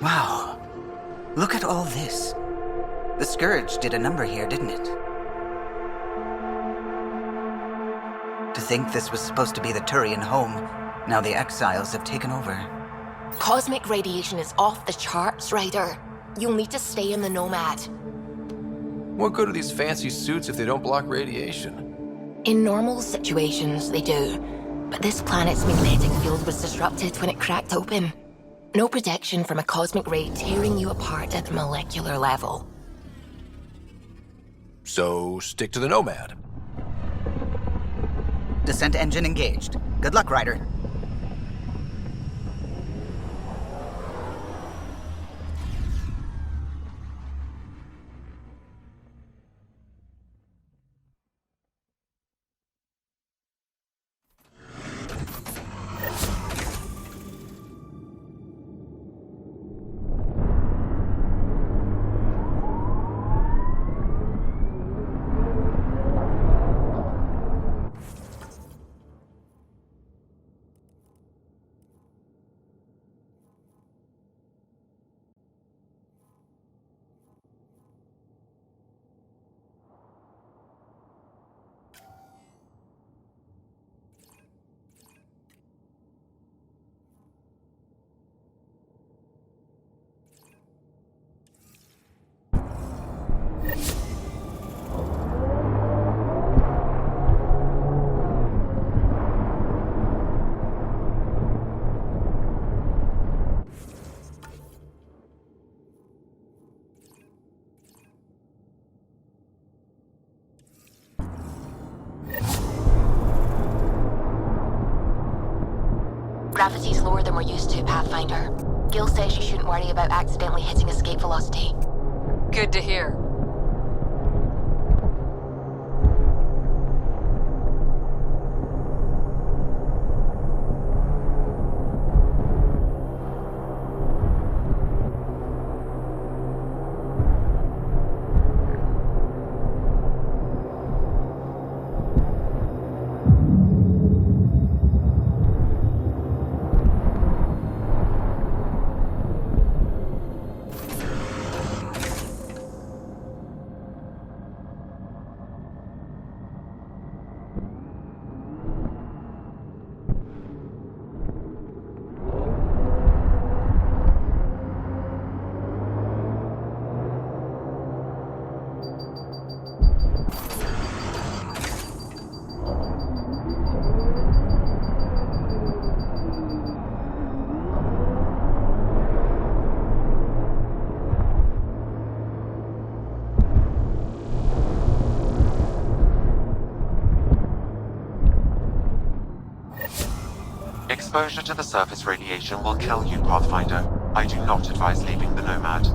Wow. Look at all this. The Scourge did a number here, didn't it? To think this was supposed to be the Turian home, now the exiles have taken over. Cosmic radiation is off the charts, Ryder. You'll need to stay in the Nomad. What good are these fancy suits if they don't block radiation? In normal situations, they do. But this planet's magnetic field was disrupted when it cracked open. No protection from a cosmic ray tearing you apart at the molecular level. So, stick to the Nomad. Descent engine engaged. Good luck, Ryder. Gravity's lower than we're used to, Pathfinder. Gil says you shouldn't worry about accidentally hitting escape velocity. Good to hear. Exposure to the surface radiation will kill you, Pathfinder. I do not advise leaving the Nomad.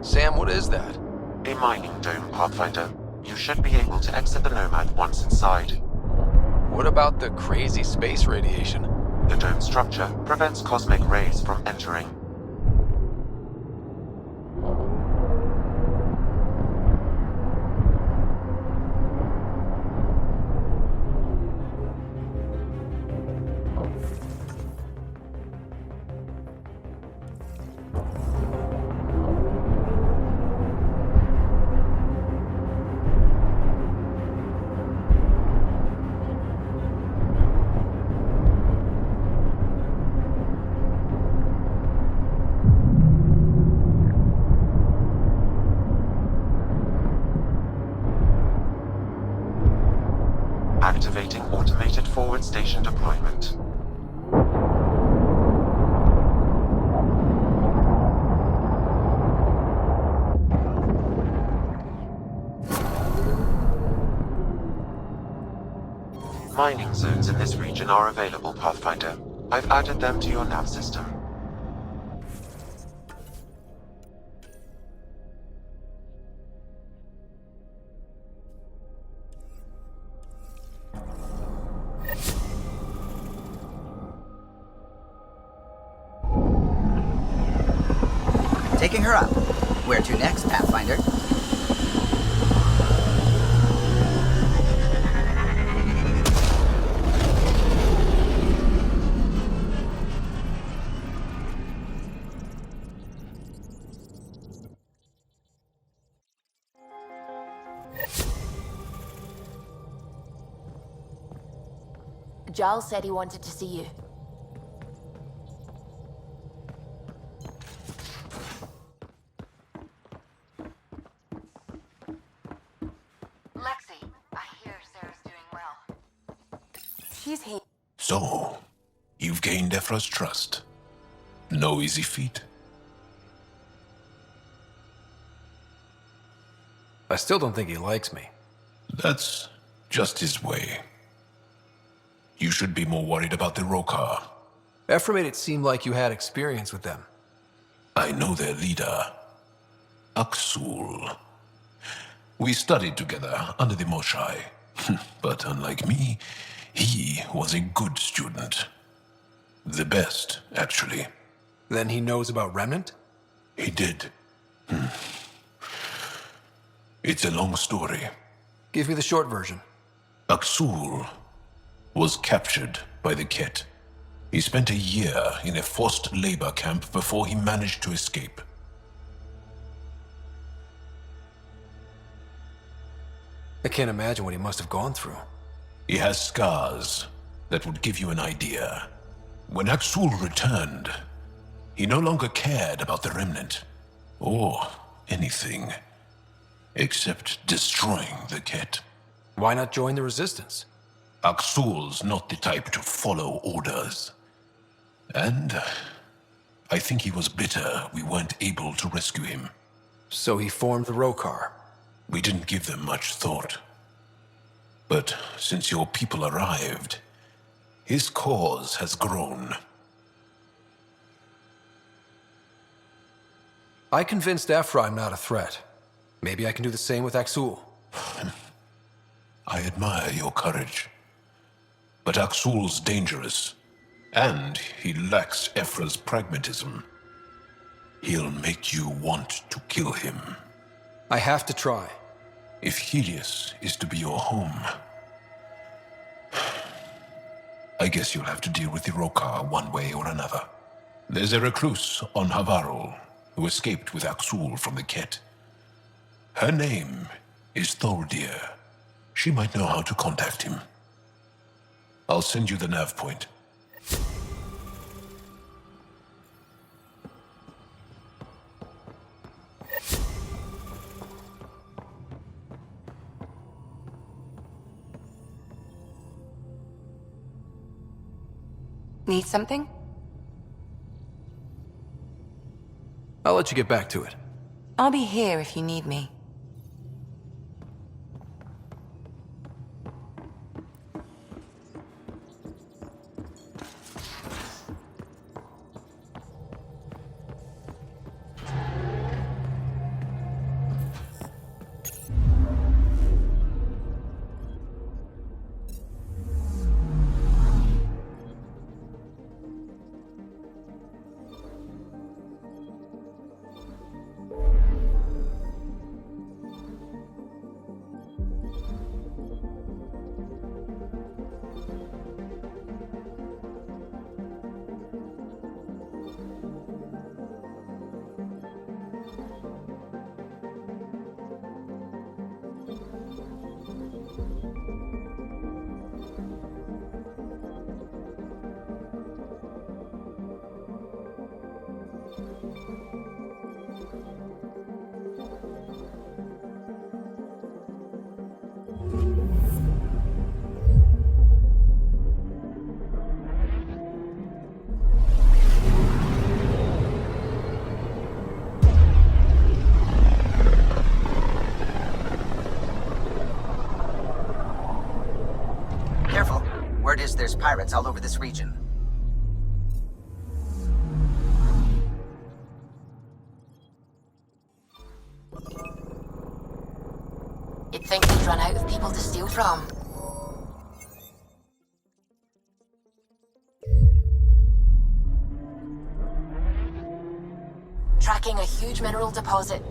Sam, what is that? A mining dome, Pathfinder. You should be able to exit the Nomad once inside. What about the crazy space radiation? The dome structure prevents cosmic rays from entering. Activating automated forward station deployment. Mining zones in this region are available, Pathfinder. I've added them to your nav system. Taking her up. Where to next, Pathfinder? Giles said he wanted to see you. Lexi, I hear Sarah's doing well. She's here. So, you've gained Ephra's trust. No easy feat. I still don't think he likes me. That's just his way. You should be more worried about the Rokar. Ephra made it seem like you had experience with them. I know their leader, Aksul. We studied together under the Moshai. But unlike me, he was a good student. The best, actually. Then he knows about Remnant? He did. It's a long story. Give me the short version. Aksul was captured by the Ket. He spent a year in a forced labor camp before he managed to escape. I can't imagine what he must have gone through. He has scars that would give you an idea. When Aksul returned, he no longer cared about the Remnant, or anything, except destroying the Ket. Why not join the Resistance? Aksul's not the type to follow orders. And I think he was bitter we weren't able to rescue him. So he formed the Rokar. We didn't give them much thought. But since your people arrived, his cause has grown. I convinced Ephra I'm not a threat. Maybe I can do the same with Aksul. I admire your courage. But Aksul's dangerous, and he lacks Ephra's pragmatism. He'll make you want to kill him. I have to try. If Helios is to be your home, I guess you'll have to deal with the Rokar one way or another. There's a recluse on Havarul who escaped with Aksul from the Ket. Her name is Thordir. She might know how to contact him. I'll send you the nav point. Need something? I'll let you get back to it. I'll be here if you need me. pirates all over this region. You'd think they'd run out of people to steal from. Tracking a huge mineral deposit.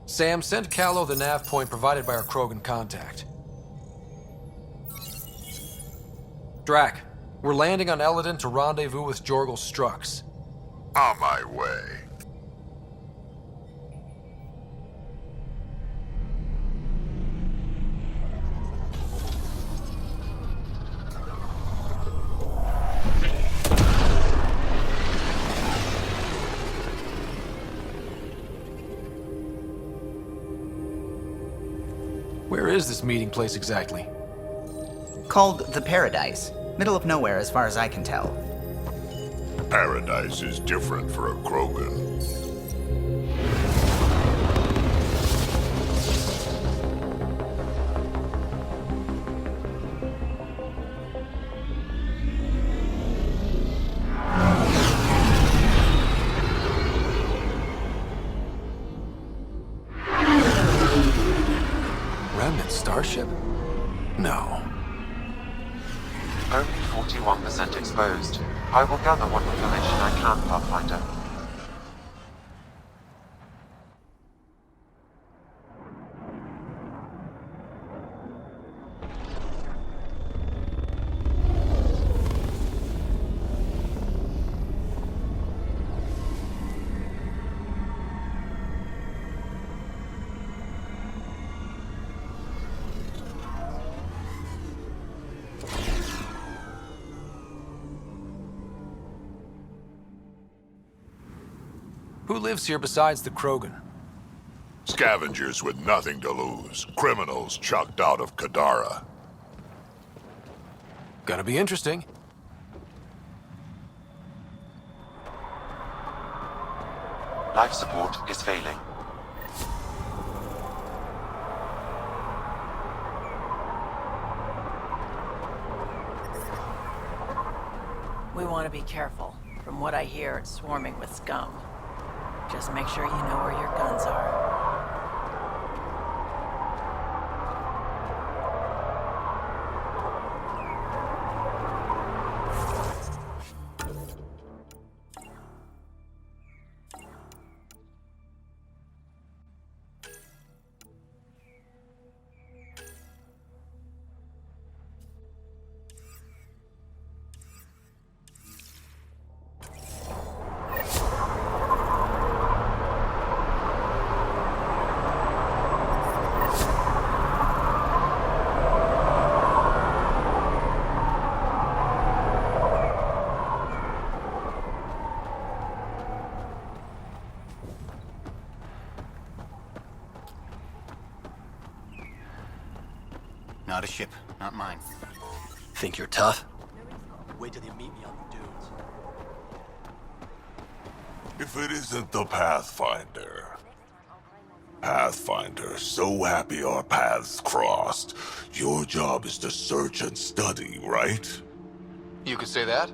Sam, send Callow the nav point provided by our Krogan contact. Drac, we're landing on Eladon to rendezvous with Jorgel Strux. On my way. Where is this meeting place exactly? Called the Paradise. Middle of nowhere as far as I can tell. Paradise is different for a Krogan. Remnant starship? No. Only 41% exposed. I will gather what information I can, Pathfinder. Who lives here besides the Krogan? Scavengers with nothing to lose. Criminals chucked out of Kadara. Gonna be interesting. Life support is failing. We want to be careful. From what I hear, it's swarming with scum. Just make sure you know where your guns are. Not a ship, not mine. Think you're tough? Wait till you meet me on the dunes. If it isn't the Pathfinder. Pathfinder, so happy our paths crossed. Your job is to search and study, right? You could say that?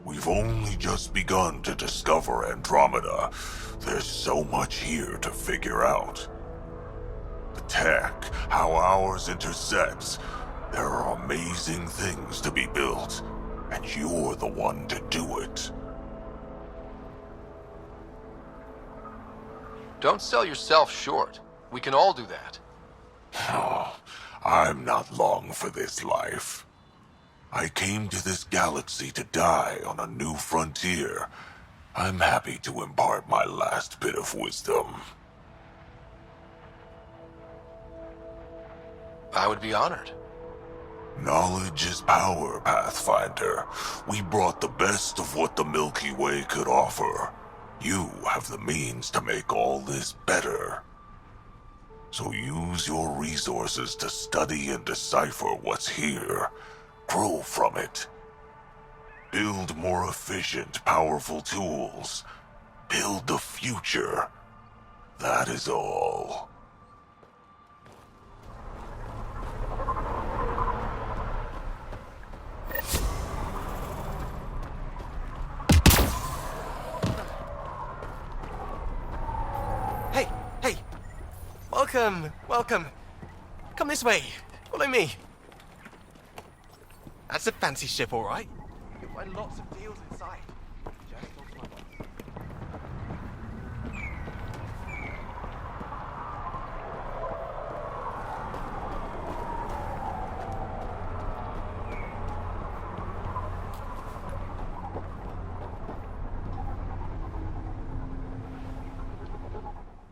We've only just begun to discover Andromeda. There's so much here to figure out. The tech, how ours intersects. There are amazing things to be built, and you're the one to do it. Don't sell yourself short. We can all do that. Oh, I'm not long for this life. I came to this galaxy to die on a new frontier. I'm happy to impart my last bit of wisdom. I would be honored. Knowledge is power, Pathfinder. We brought the best of what the Milky Way could offer. You have the means to make all this better. So use your resources to study and decipher what's here. Grow from it. Build more efficient, powerful tools. Build the future. That is all. Hey! Welcome! Come this way. Follow me. That's a fancy ship, all right. You'll find lots of deals inside. Just talk to my boss.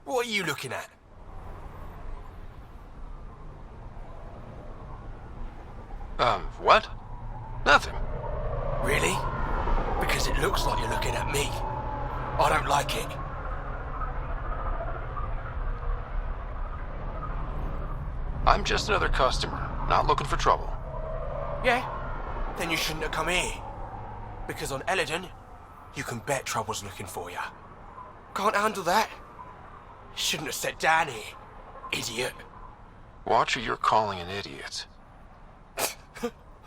What are you looking at? What? Nothing. Really? Because it looks like you're looking at me. I don't like it. I'm just another customer, not looking for trouble. Yeah? Then you shouldn't have come here. Because on Eladon, you can bet trouble's looking for you. Can't handle that? Shouldn't have sat down here, idiot. Watch who you're calling an idiot.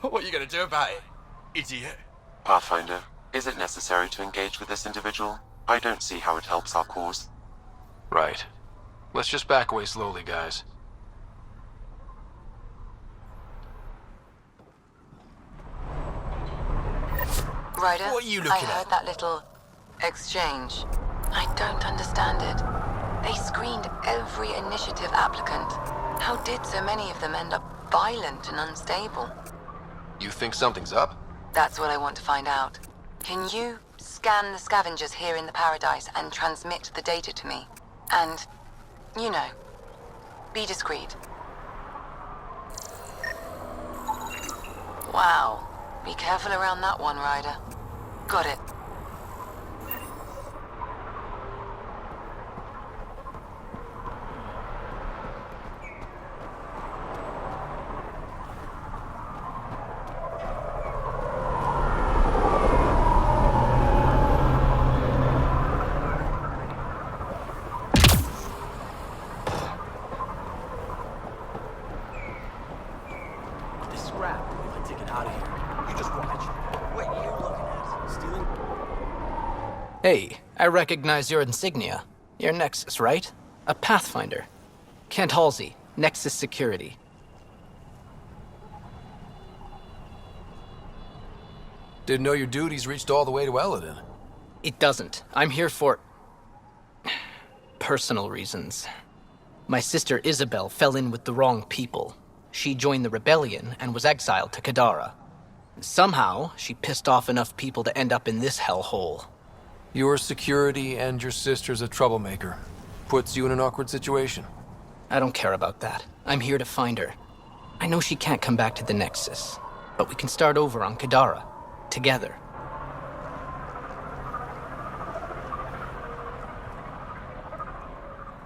What are you gonna do about it, idiot? Pathfinder, is it necessary to engage with this individual? I don't see how it helps our cause. Right. Let's just back away slowly, guys. Ryder, What are you I looking heard at? that little exchange. I don't understand it. They screened every initiative applicant. How did so many of them end up violent and unstable? You think something's up? That's what I want to find out. Can you scan the scavengers here in the Paradise and transmit the data to me? And, you know, be discreet. Wow. Be careful around that one, Ryder. Got it. This scrap, if I take it out of here, you just watch. What are you looking at? Stealing? Hey, I recognize your insignia. You're Nexus, right? A Pathfinder. Kent Halsey, Nexus Security. Didn't know your duties reached all the way to Eladon. It doesn't. I'm here for personal reasons. My sister Isabel fell in with the wrong people. She joined the rebellion and was exiled to Kadara. Somehow, she pissed off enough people to end up in this hellhole. Your security and your sister's a troublemaker. Puts you in an awkward situation. I don't care about that. I'm here to find her. I know she can't come back to the Nexus, but we can start over on Kadara. Together.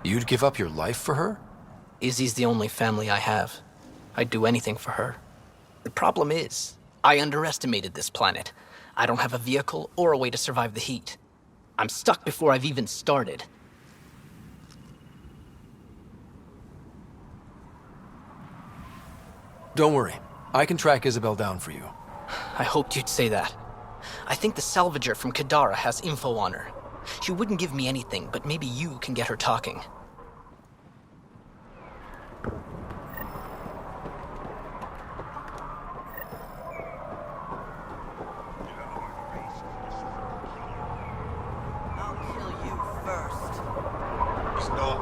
You'd give up your life for her? Izzy's the only family I have. I'd do anything for her. The problem is, I underestimated this planet. I don't have a vehicle or a way to survive the heat. I'm stuck before I've even started. Don't worry. I can track Isabel down for you. I hoped you'd say that. I think the salvager from Kadara has info on her. She wouldn't give me anything, but maybe you can get her talking. I'll kill you first. It's not.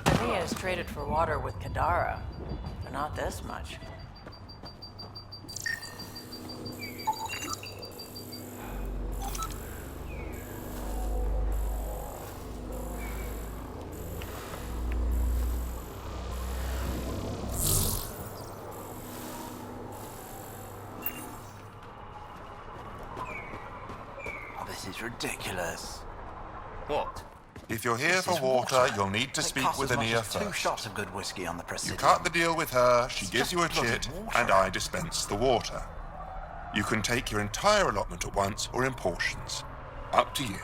Ania's traded for water with Kadara, but not this much. This is ridiculous. What? If you're here for water, you'll need to It speak costs with as much Ania as 2 first. shots of good whiskey on the You Presidium. cut the deal with her, she gives just you a bloody chit, water. and I dispense the water. You can take your entire allotment at once or in portions. Up to you.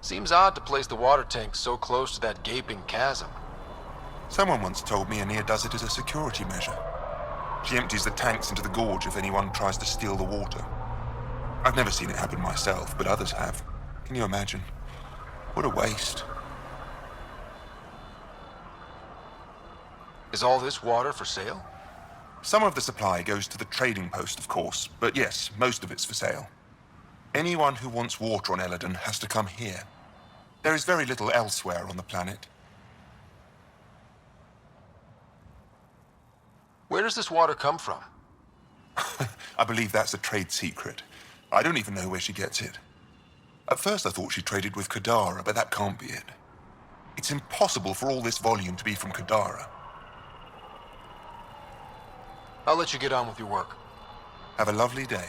Seems odd to place the water tank so close to that gaping chasm. Someone once told me Ania does it as a security measure. She empties the tanks into the gorge if anyone tries to steal the water. I've never seen it happen myself, but others have. Can you imagine? What a waste. Is all this water for sale? Some of the supply goes to the trading post, of course, but yes, most of it's for sale. Anyone who wants water on Eladon has to come here. There is very little elsewhere on the planet. Where does this water come from? I believe that's a trade secret. I don't even know where she gets it. At first I thought she traded with Kadara, but that can't be it. It's impossible for all this volume to be from Kadara. I'll let you get on with your work. Have a lovely day.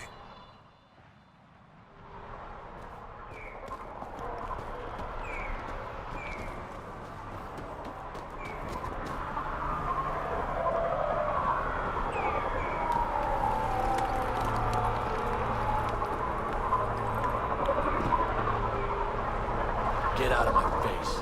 Get out of my face.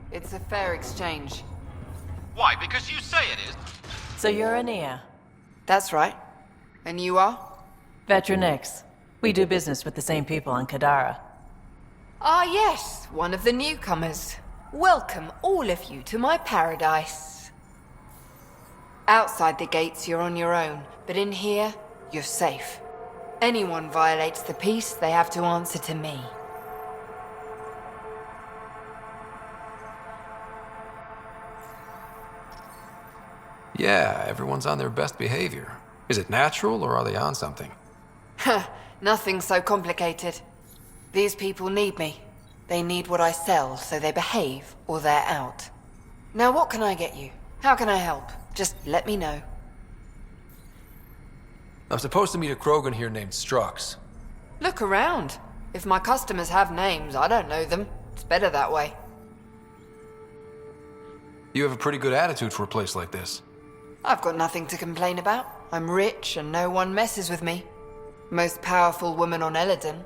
It's a fair exchange. Why? Because you say it is. So you're Ania. That's right. And you are? Veteran X. We do business with the same people on Kadara. Ah, yes, one of the newcomers. Welcome, all of you, to my paradise. Outside the gates, you're on your own, but in here, you're safe. Anyone violates the peace, they have to answer to me. Yeah, everyone's on their best behavior. Is it natural, or are they on something? Nothing so complicated. These people need me. They need what I sell, so they behave, or they're out. Now what can I get you? How can I help? Just let me know. I'm supposed to meet a Krogan here named Strux. Look around. If my customers have names, I don't know them. It's better that way. You have a pretty good attitude for a place like this. I've got nothing to complain about. I'm rich and no one messes with me. Most powerful woman on Eladon.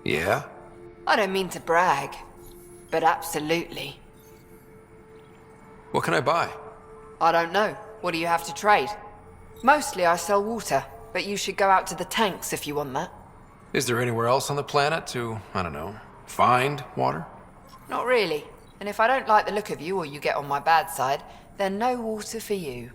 Yeah? I don't mean to brag, but absolutely. What can I buy? I don't know. What do you have to trade? Mostly I sell water, but you should go out to the tanks if you want that. Is there anywhere else on the planet to, I don't know, find water? Not really. And if I don't like the look of you or you get on my bad side, then no water for you.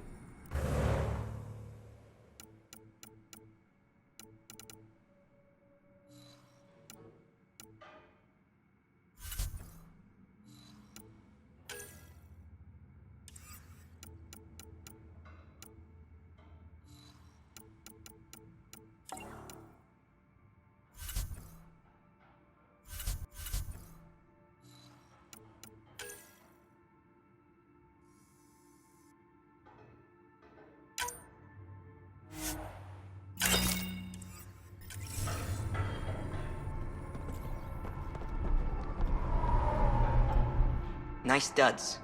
Nice duds.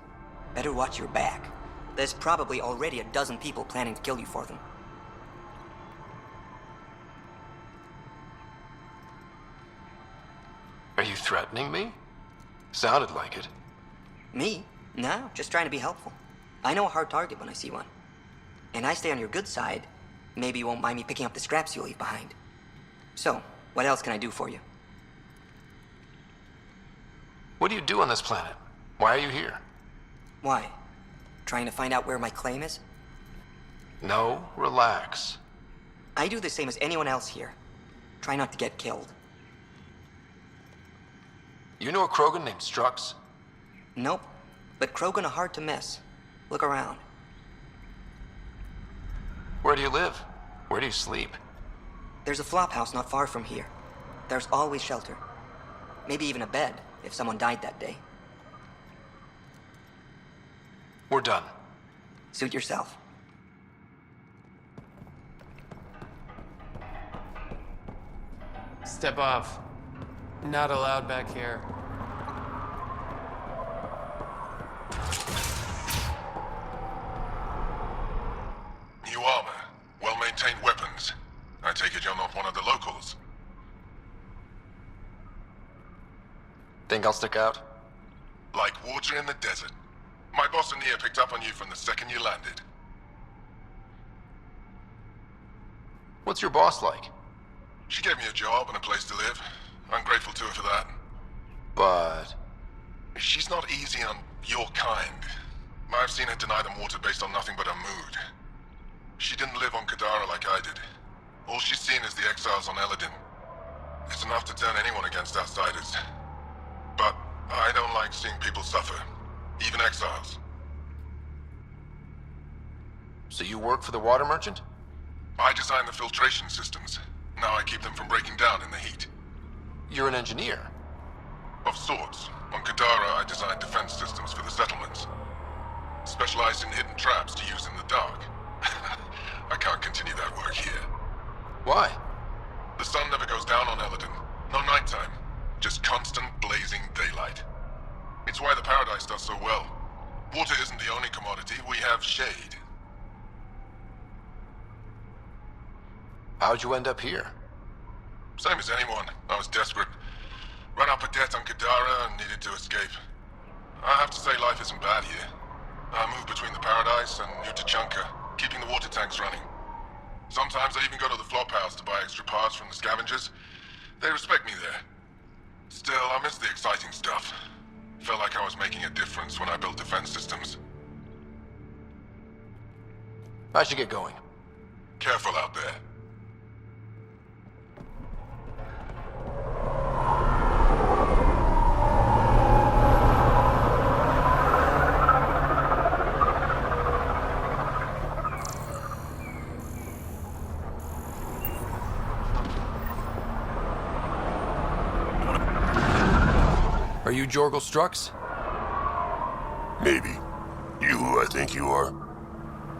Better watch your back. There's probably already a dozen people planning to kill you for them. Are you threatening me? Sounded like it. Me? No, just trying to be helpful. I know a hard target when I see one. And I stay on your good side, maybe you won't mind me picking up the scraps you leave behind. So, what else can I do for you? What do you do on this planet? Why are you here? Why? Trying to find out where my claim is? No, relax. I do the same as anyone else here. Try not to get killed. You know a Krogan named Strux? Nope, but Krogan are hard to miss. Look around. Where do you live? Where do you sleep? There's a flop house not far from here. There's always shelter. Maybe even a bed, if someone died that day. We're done. Suit yourself. Step off. Not allowed back here. New armor, well-maintained weapons. I take it you're not one of the locals. Think I'll stick out? Like water in the desert. My boss Ania picked up on you from the second you landed. What's your boss like? She gave me a job and a place to live. I'm grateful to her for that. But... she's not easy on your kind. I've seen her deny them water based on nothing but her mood. She didn't live on Kadara like I did. All she's seen is the exiles on Eladin. It's enough to turn anyone against outsiders. But I don't like seeing people suffer. Even exiles. So you work for the water merchant? I design the filtration systems. Now I keep them from breaking down in the heat. You're an engineer? Of sorts. On Kadara, I designed defense systems for the settlements. Specialized in hidden traps to use in the dark. I can't continue that work here. Why? The sun never goes down on Eladin. No nighttime. Just constant blazing daylight. It's why the Paradise does so well. Water isn't the only commodity, we have shade. How'd you end up here? Same as anyone. I was desperate. Ran up a debt on Kadara and needed to escape. I have to say life isn't bad here. I move between the Paradise and New Tachanka, keeping the water tanks running. Sometimes I even go to the flop house to buy extra parts from the scavengers. They respect me there. Still, I miss the exciting stuff. Felt like I was making a difference when I built defense systems. I should get going. Careful out there. Are you Jorgel Strux? Maybe. You who I think you are?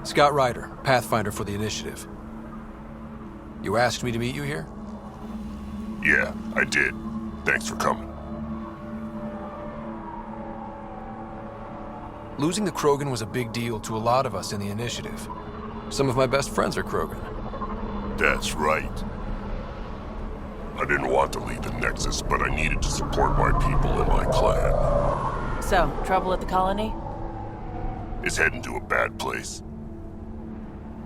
Scott Ryder, Pathfinder for the Initiative. You asked me to meet you here? Yeah, I did. Thanks for coming. Losing the Krogan was a big deal to a lot of us in the Initiative. Some of my best friends are Krogan. That's right. I didn't want to leave the Nexus, but I needed to support my people and my clan. So, trouble at the colony? It's heading to a bad place.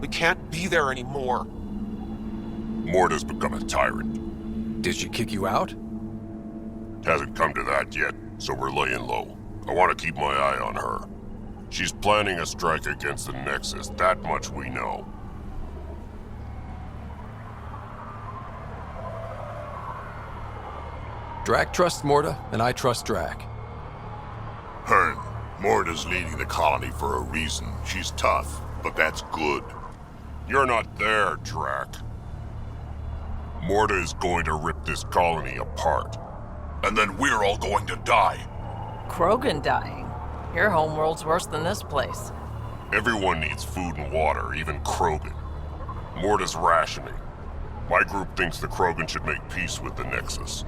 We can't be there anymore. Morta's become a tyrant. Did she kick you out? Hasn't come to that yet, so we're laying low. I want to keep my eye on her. She's planning a strike against the Nexus, that much we know. Drac trusts Morta, and I trust Drac. Hearn, Morta's leading the colony for a reason. She's tough, but that's good. You're not there, Drac. Morta is going to rip this colony apart. And then we're all going to die. Krogan dying? Your homeworld's worse than this place. Everyone needs food and water, even Krogan. Morta's rationing. My group thinks the Krogan should make peace with the Nexus.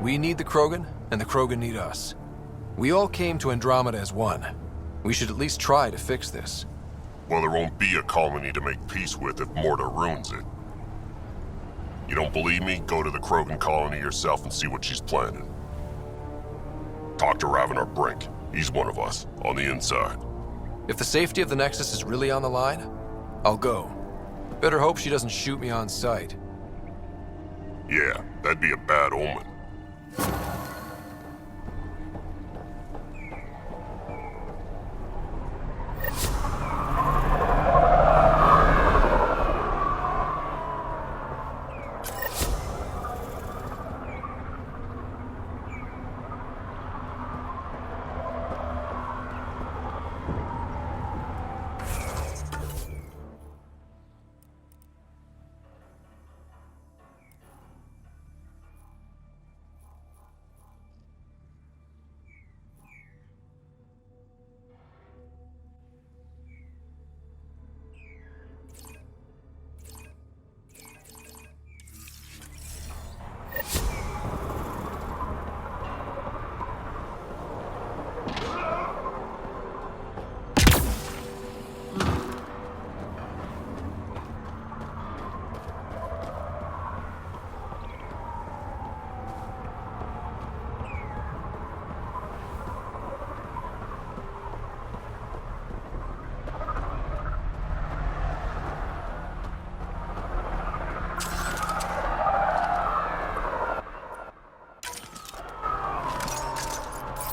We need the Krogan, and the Krogan need us. We all came to Andromeda as one. We should at least try to fix this. Well, there won't be a colony to make peace with if Morta ruins it. You don't believe me? Go to the Krogan colony yourself and see what she's planning. Talk to Ravener Brink. He's one of us, on the inside. If the safety of the Nexus is really on the line, I'll go. Better hope she doesn't shoot me on sight. Yeah, that'd be a bad omen.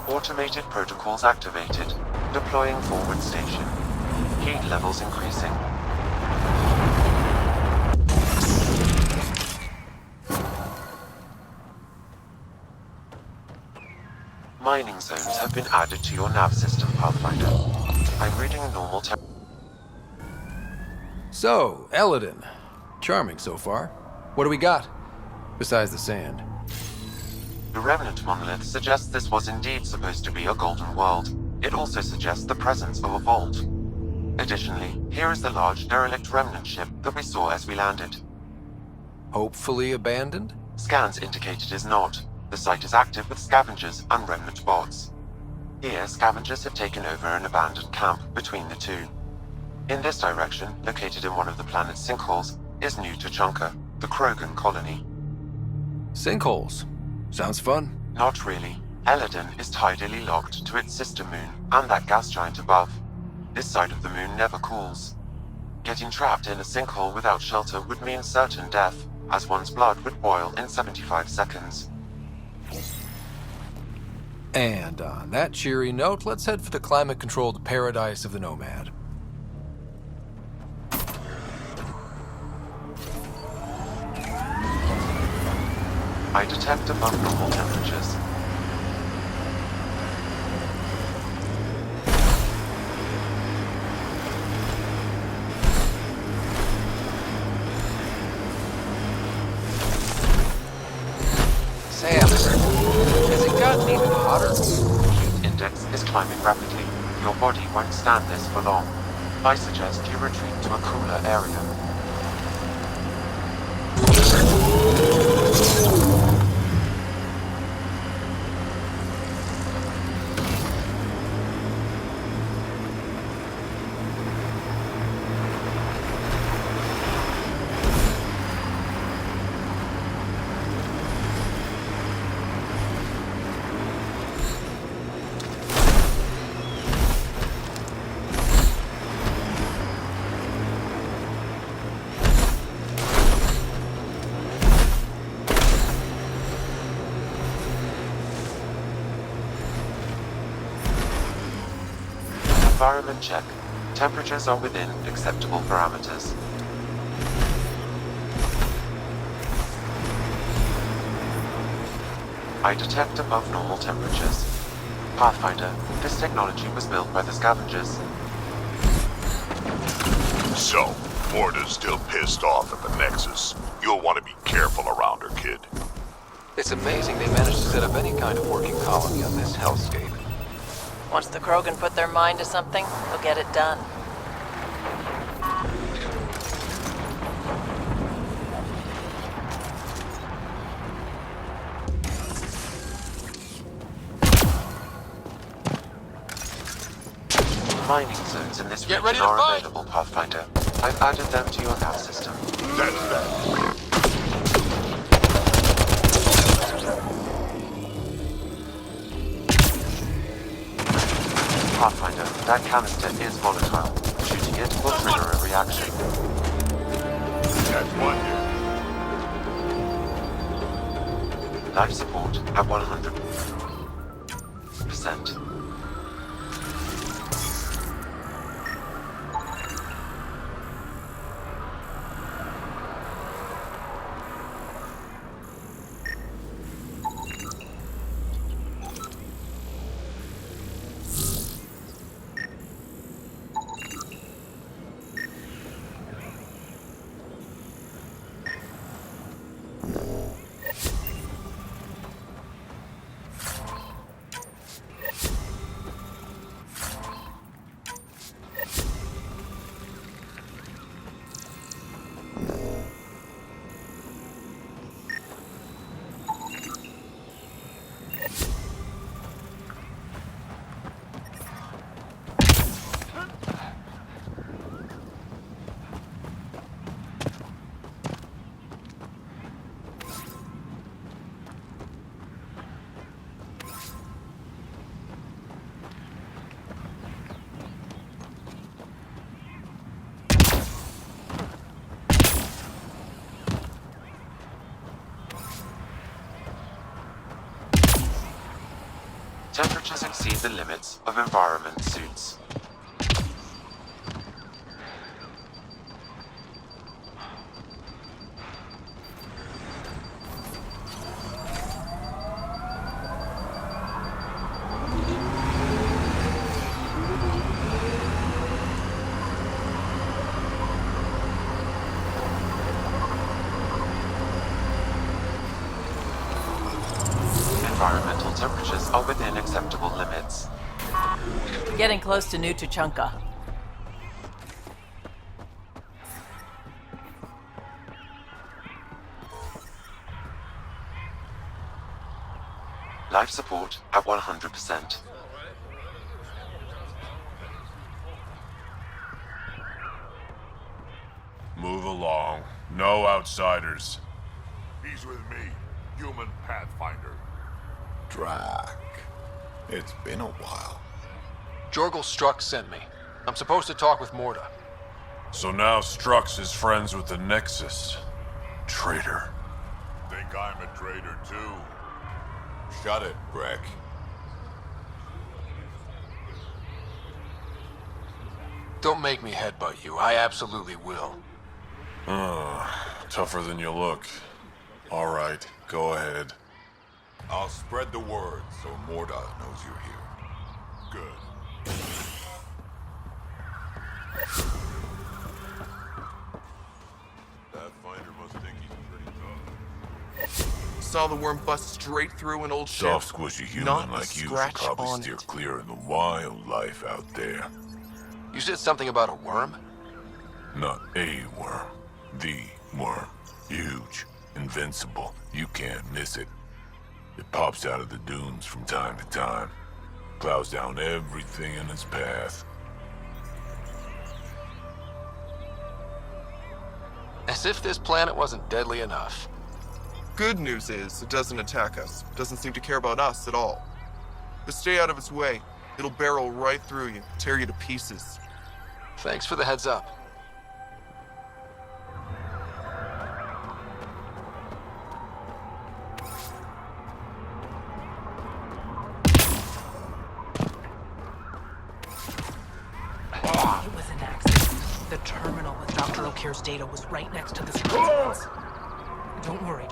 Automated protocols activated. Deploying forward station. Heat levels increasing. Mining zones have been added to your nav system, Pathfinder. I'm reading a normal So, Eladin. Charming so far. What do we got? Besides the sand. The Remnant monolith suggests this was indeed supposed to be a golden world. It also suggests the presence of a vault. Additionally, here is the large derelict remnant ship that we saw as we landed. Hopefully abandoned? Scans indicate it is not. The site is active with scavengers and remnant bots. Here, scavengers have taken over an abandoned camp between the two. In this direction, located in one of the planet's sinkholes, is New Tuchanka, the Krogan colony. Sinkholes? Sounds fun. Not really. Eladin is tidally locked to its sister moon and that gas giant above. This side of the moon never cools. Getting trapped in a sinkhole without shelter would mean certain death, as one's blood would boil in 75 seconds. And on that cheery note, let's head for the climate-controlled paradise of the Nomad. I detect above normal temperatures. Sam, has it gotten even hotter? Heat index is climbing rapidly. Your body won't stand this for long. I suggest you retreat to a cooler area. Environment check. Temperatures are within acceptable parameters. I detect above normal temperatures. Pathfinder, this technology was built by the scavengers. So, Morta's still pissed off at the Nexus. You'll want to be careful around her, kid. It's amazing they managed to set up any kind of working colony on this hellscape. Once the Krogan put their mind to something, they'll get it done. mining zones in this Get region ready to are fight! available, Pathfinder. I've added them to your nav system. That's that. Pathfinder, that canister is volatile. Shooting it will trigger a reaction. That's one here. Life support at 100%. Temperatures exceed the limits of environment suits. Environmental temperatures are within acceptable limits. Getting close to New Tuchunka. Life support at 100%. Move along. No outsiders. He's with me, human Pathfinder. Drac. It's been a while. Jorgel Strux sent me. I'm supposed to talk with Morda. So now Strux is friends with the Nexus. Traitor. Think I'm a traitor too. Shut it, Breck. Don't make me headbutt you. I absolutely will. Tougher than you look. All right, go ahead. I'll spread the word so Morda knows you're here. Good. Pathfinder must think he's pretty tough. Saw the worm bust straight through an old ship. Soft, squishy human Not a like you should scratch probably on steer it. clear of the wildlife out there. You said something about a worm? Not a worm. The worm. Huge. Invincible. You can't miss it. It pops out of the dunes from time to time. Plows down everything in its path. As if this planet wasn't deadly enough. Good news is, it doesn't attack us. Doesn't seem to care about us at all. Just stay out of its way. It'll barrel right through you, tear you to pieces. Thanks for the heads up. It was an accident. The terminal with Dr. O'Care's data was right next to this residence. Don't worry.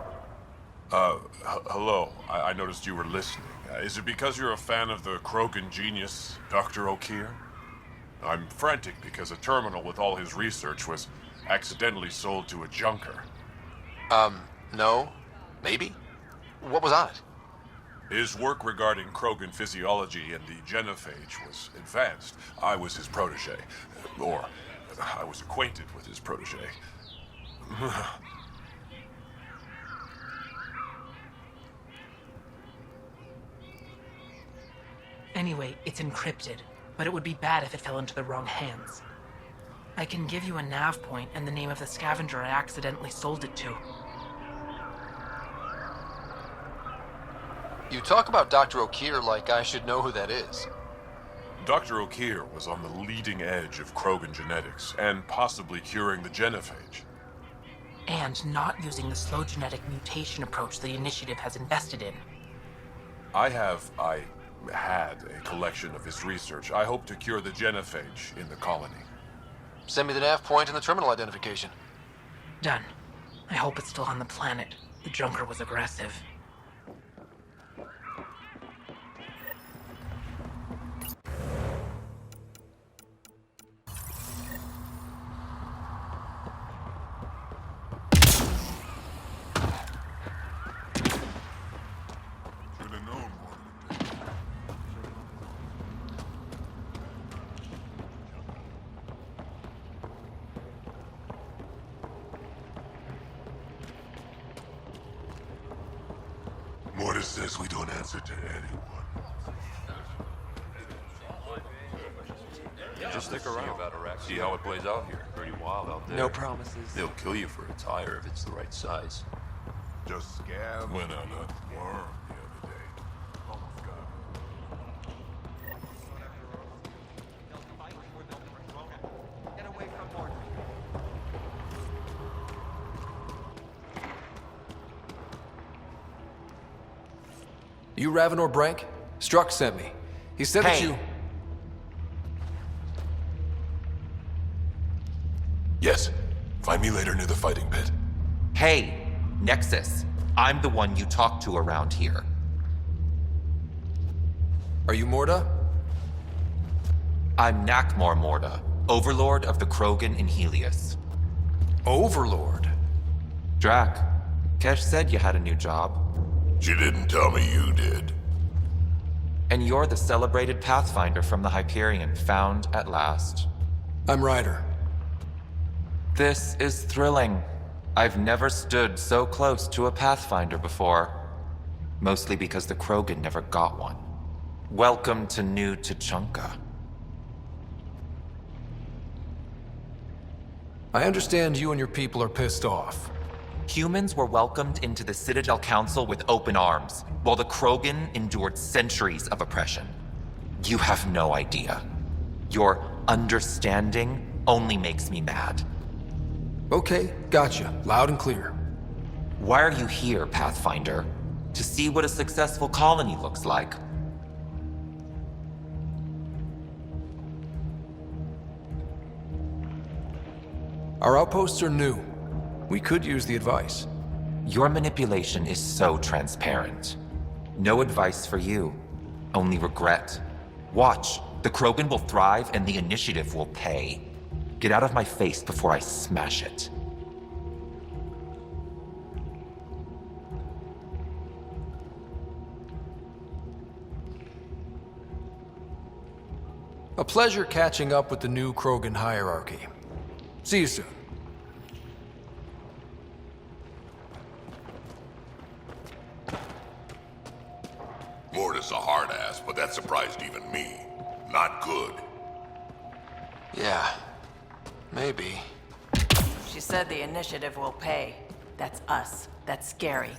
Hello. I noticed you were listening. Is it because you're a fan of the Krogan genius, Dr. O'Care? I'm frantic because a terminal with all his research was accidentally sold to a junker. No. Maybe? What was on it? His work regarding Krogan physiology and the genophage was advanced. I was his protege. Or, I was acquainted with his protege. Anyway, it's encrypted. but it would be bad if it fell into the wrong hands. I can give you a nav point and the name of the scavenger I accidentally sold it to. You talk about Dr. O'Keefe like I should know who that is. Dr. O'Keefe was on the leading edge of Krogan genetics, and possibly curing the genophage. And not using the slow genetic mutation approach the Initiative has invested in. I had a collection of his research. I hope to cure the genophage in the colony. Send me the nav point and the terminal identification. Done. I hope it's still on the planet. The Junker was aggressive. Mortis says we don't answer to anyone. Just stick around. See how it plays out here. Pretty wild out there. No promises. They'll kill you for a tire if it's the right size. Just scab. Went on a worm the other day. Almost got him. Get away from Mortis. You Ravenor Brank? Struck sent me. He said that you... Yes. Find me later near the fighting pit. Hey, Nexus. I'm the one you talk to around here. Are you Morda? I'm Nakmor Morda, Overlord of the Krogan in Helios. Overlord? Drac, Kesh said you had a new job. She didn't tell me you did. And you're the celebrated Pathfinder from the Hyperion, found at last. I'm Ryder. This is thrilling. I've never stood so close to a Pathfinder before. Mostly because the Krogan never got one. Welcome to New Tuchanka. I understand you and your people are pissed off. Humans were welcomed into the Citadel Council with open arms, while the Krogan endured centuries of oppression. You have no idea. Your understanding only makes me mad. Okay, gotcha. Loud and clear. Why are you here, Pathfinder? To see what a successful colony looks like. Our outposts are new. We could use the advice. Your manipulation is so transparent. No advice for you. Only regret. Watch. The Krogan will thrive and the Initiative will pay. Get out of my face before I smash it. A pleasure catching up with the new Krogan hierarchy. See you soon. Mortis a hard ass, but that surprised even me. Not good. Yeah, maybe. She said the Initiative will pay. That's us. That's scary.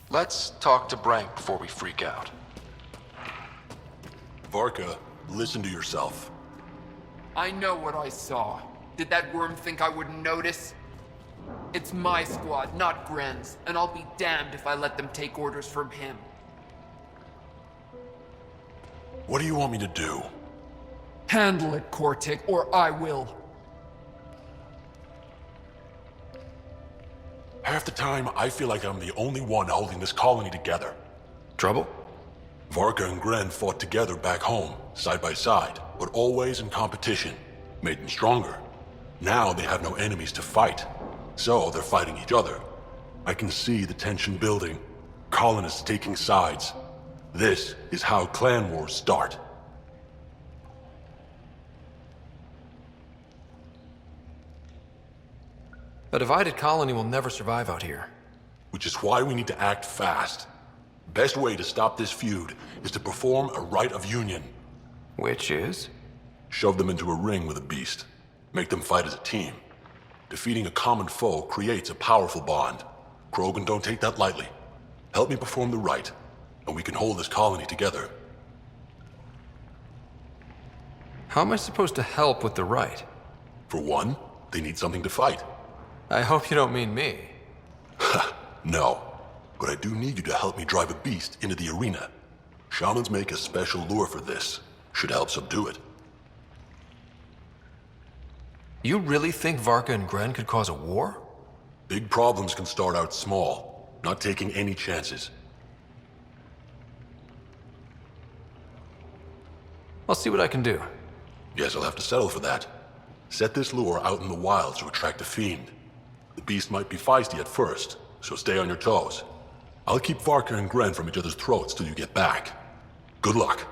Let's talk to Brank before we freak out. Varka, listen to yourself. I know what I saw. Did that worm think I wouldn't notice? It's my squad, not Gren's, and I'll be damned if I let them take orders from him. What do you want me to do? Handle it, Kortik, or I will. Half the time, I feel like I'm the only one holding this colony together. Trouble? Varka and Gren fought together back home, side by side, but always in competition. Made them stronger. Now they have no enemies to fight, so they're fighting each other. I can see the tension building, colonists taking sides. This is how clan wars start. A divided colony will never survive out here. Which is why we need to act fast. Best way to stop this feud is to perform a rite of union. Which is? Shove them into a ring with a beast. Make them fight as a team. Defeating a common foe creates a powerful bond. Krogan don't take that lightly. Help me perform the rite, and we can hold this colony together. How am I supposed to help with the rite? For one, they need something to fight. I hope you don't mean me. No, but I do need you to help me drive a beast into the arena. Shamans make a special lure for this. Should help subdue it. You really think Varka and Gren could cause a war? Big problems can start out small, not taking any chances. I'll see what I can do. Guess I'll have to settle for that. Set this lure out in the wilds to attract a fiend. The beast might be feisty at first, so stay on your toes. I'll keep Varka and Gren from each other's throats till you get back. Good luck.